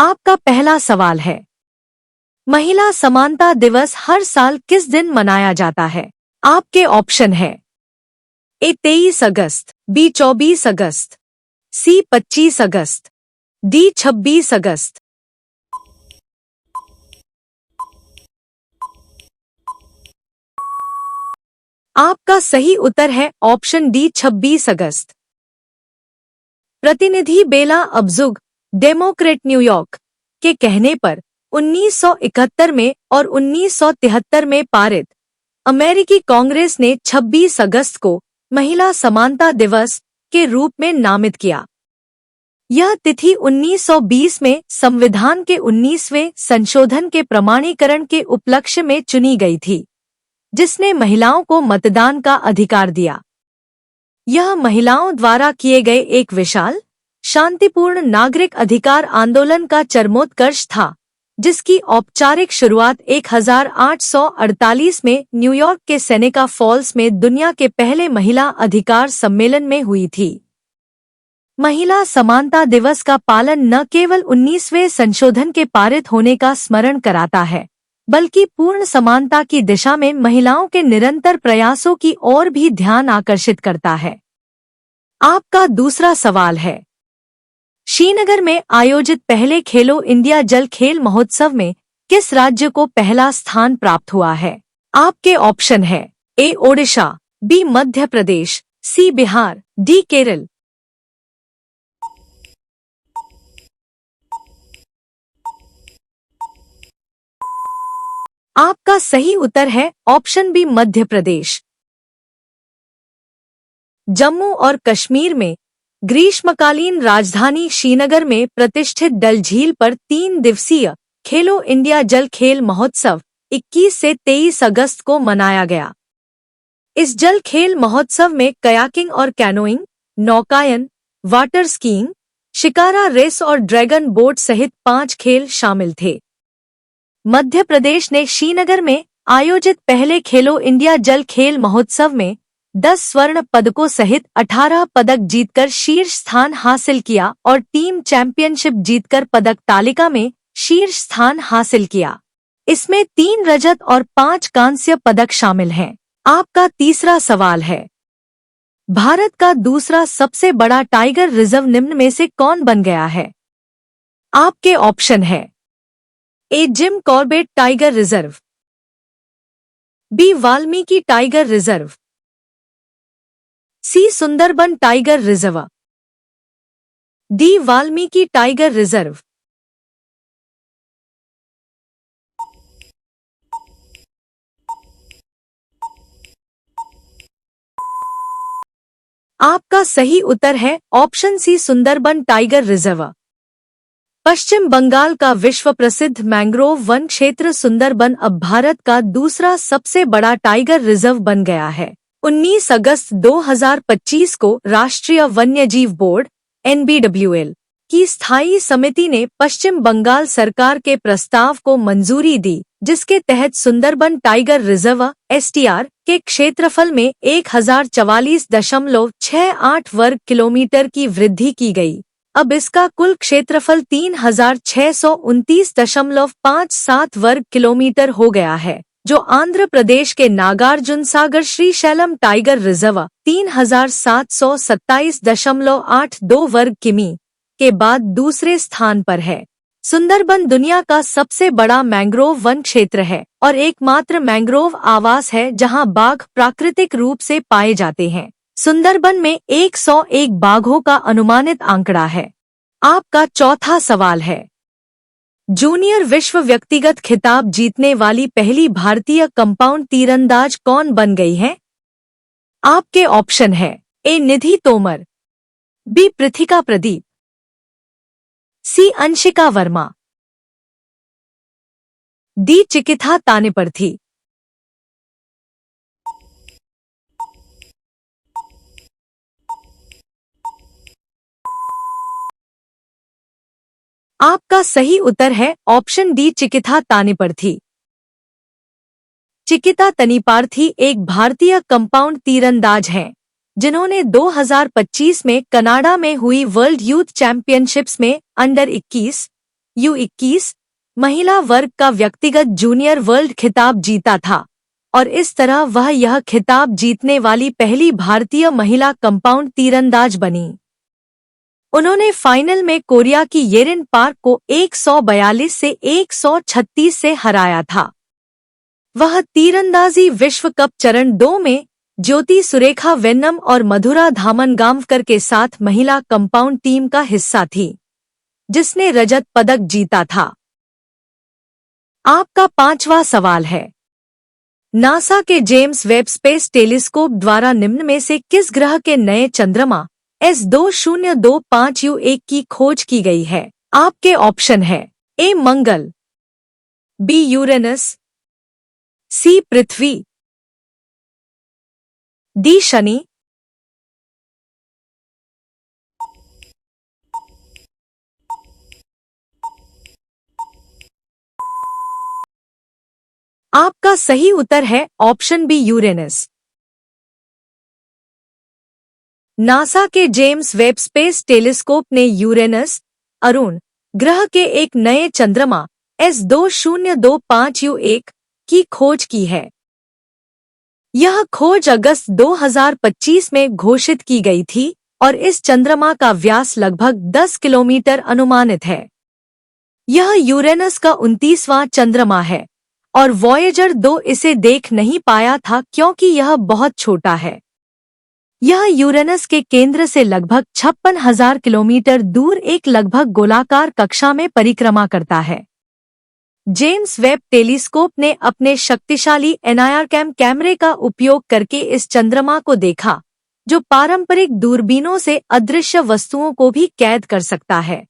आपका पहला सवाल है, महिला समानता दिवस हर साल किस दिन मनाया जाता है? आपके ऑप्शन है ए 23 अगस्त, बी 24 अगस्त, सी 25 अगस्त, डी 26 अगस्त। आपका सही उत्तर है ऑप्शन डी 26 अगस्त। प्रतिनिधि बेला अब्जुग, डेमोक्रेट न्यूयॉर्क के कहने पर 1971 में और 1973 में पारित अमेरिकी कांग्रेस ने 26 अगस्त को महिला समानता दिवस के रूप में नामित किया। यह तिथि 1920 में संविधान के 19वें संशोधन के प्रमाणीकरण के उपलक्ष्य में चुनी गई थी, जिसने महिलाओं को मतदान का अधिकार दिया। यह महिलाओं द्वारा किए गए एक विशाल, शांतिपूर्ण नागरिक अधिकार आंदोलन का चरमोत्कर्ष था, जिसकी औपचारिक शुरुआत 1848 में न्यूयॉर्क के सेनेका फॉल्स में दुनिया के पहले महिला अधिकार सम्मेलन में हुई थी। महिला समानता दिवस का पालन न केवल 19वें संशोधन के पारित होने का स्मरण कराता है, बल्कि पूर्ण समानता की दिशा में महिलाओं के निरंतर प्रयासों की ओर भी ध्यान आकर्षित करता है। आपका दूसरा सवाल है, श्रीनगर में आयोजित पहले खेलो इंडिया जल खेल महोत्सव में किस राज्य को पहला स्थान प्राप्त हुआ है? आपके ऑप्शन है ए ओडिशा, बी मध्य प्रदेश, सी बिहार, डी केरल। आपका सही उत्तर है ऑप्शन बी मध्य प्रदेश। जम्मू और कश्मीर में ग्रीष्मकालीन राजधानी श्रीनगर में प्रतिष्ठित डल झील पर 3 दिवसीय खेलो इंडिया जल खेल महोत्सव 21 से 23 अगस्त को मनाया गया। इस जल खेल महोत्सव में कयाकिंग और कैनोइंग, नौकायन, वाटर स्कीइंग, शिकारा रेस और ड्रैगन बोट सहित 5 खेल शामिल थे। मध्य प्रदेश ने श्रीनगर में आयोजित पहले खेलो इंडिया जल खेल महोत्सव में 10 स्वर्ण पदकों सहित 18 पदक जीतकर शीर्ष स्थान हासिल किया और टीम चैंपियनशिप जीतकर पदक तालिका में शीर्ष स्थान हासिल किया। इसमें 3 रजत और 5 कांस्य पदक शामिल हैं। आपका तीसरा सवाल है, भारत का दूसरा सबसे बड़ा टाइगर रिजर्व निम्न में से कौन बन गया है? आपके ऑप्शन है A Jim Corbett tiger reserve, B Valmiki tiger reserve, C Sundarban tiger reserve, D Valmiki tiger reserve. आपका सही उत्तर है option C Sundarban tiger reserve. Paschim Bangal का विश्व प्रसिद्ध मैंग्रोव वन क्षेत्र सुंदरबन अब भारत का दूसरा सबसे बड़ा टाइगर रिजर्व बन गया है। 19 अगस्त 2025 को राष्ट्रीय वन्यजीव बोर्ड (NBWL) की स्थायी समिति ने पश्चिम बंगाल सरकार के प्रस्ताव को मंजूरी दी, जिसके तहत सुंदरबन टाइगर रिजर्व (STR) के क्षेत्रफल में 1044.68 वर्ग किलोमीटर की वृद्धि की गई। अब इसका कुल क्षेत्रफल 3629.57 वर्ग किलोमीटर हो गया है, जो आंध्र प्रदेश के नागार्जुन सागर श्रीशैलम टाइगर रिजर्व 3727.82 वर्ग किमी के बाद दूसरे स्थान पर है। सुंदरबन दुनिया का सबसे बड़ा मैंग्रोव वन क्षेत्र है और एकमात्र मैंग्रोव आवास है जहां बाघ प्राकृतिक रूप से पाए जाते हैं। सुंदरबन में 101 बाघों का अनुमानित आंकड़ा है। आपका चौथा सवाल है, जूनियर विश्व व्यक्तिगत खिताब जीतने वाली पहली भारतीय कंपाउंड तीरंदाज कौन बन गई है? आपके ऑप्शन है ए निधि तोमर, बी पृथिका प्रदीप, सी अंशिका वर्मा, डी चिकिथा तानेपर्थी। आपका सही उत्तर है ऑप्शन डी चिकिथा तानेपर्थी। चिकिता तनीपार्थी एक भारतीय कंपाउंड तीरंदाज हैं, जिन्होंने 2025 में कनाडा में हुई वर्ल्ड यूथ चैंपियनशिप्स में अंडर 21, U21 महिला वर्ग का व्यक्तिगत जूनियर वर्ल्ड खिताब जीता था और इस तरह वह यह खिताब जीतने वाली पहली भारतीय महिला कंपाउंड तीरंदाज बनी। उन्होंने फाइनल में कोरिया की येरिन पार्क को 142 से 136 से हराया था। वह तीरंदाजी विश्व कप चरण 2 में ज्योति सुरेखा वेन्नम और मधुरा धामनगांवकर के साथ महिला कंपाउंड टीम का हिस्सा थी, जिसने रजत पदक जीता था। आपका 5वां सवाल है, नासा के जेम्स वेब स्पेस टेलीस्कोप द्वारा निम्न में से किस ग्रह के नए चंद्रमा S2025U1 की खोज की गई है? आपके ऑप्शन है ए मंगल, बी यूरेनस, सी पृथ्वी, डी शनि। आपका सही उत्तर है ऑप्शन बी यूरेनस। नासा के जेम्स वेब स्पेस टेलीस्कोप ने यूरेनस अरुण ग्रह के एक नए चंद्रमा S2025U1 की खोज की है। यह खोज अगस्त 2025 में घोषित की गई थी और इस चंद्रमा का व्यास लगभग 10 किलोमीटर अनुमानित है। यह यूरेनस का 29वां चंद्रमा है और वॉयेजर 2 इसे देख नहीं पाया था क्योंकि यह बहुत छोटा है। यह यूरेनस के केंद्र से लगभग 56,000 किलोमीटर दूर एक लगभग गोलाकार कक्षा में परिक्रमा करता है। जेम्स वेब टेलीस्कोप ने अपने शक्तिशाली NIRCam कैमरे का उपयोग करके इस चंद्रमा को देखा, जो पारंपरिक दूरबीनों से अदृश्य वस्तुओं को भी कैद कर सकता है।